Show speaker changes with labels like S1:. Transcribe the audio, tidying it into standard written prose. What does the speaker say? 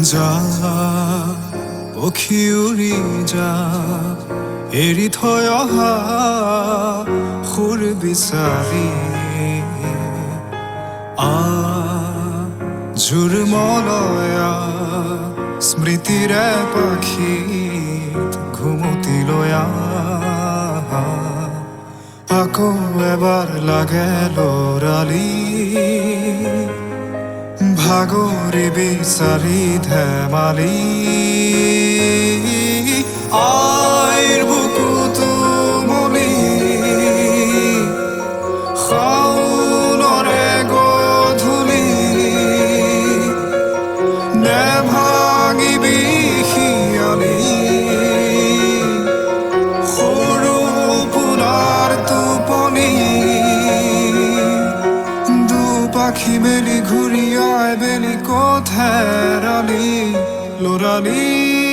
S1: যা পক্ষী উৰি যা এৰি থৈ অহা সুৰ বিচাৰি জোৰ মলয়া স্মৃতিৰে পাখিত ঘুমতি লয়া আকৌ এবাৰ লাগে লৰালি ভাগৰি বিচাৰি ধেমালি আইৰ বুকুতো মলি শাওনৰে গধূলি নেভাঙিবি শিয়ালি সৰু পোনাৰ টোপনি দুপাখি মেলি ঘূৰি আই বেলি ক'ত হেৰালি লৰালি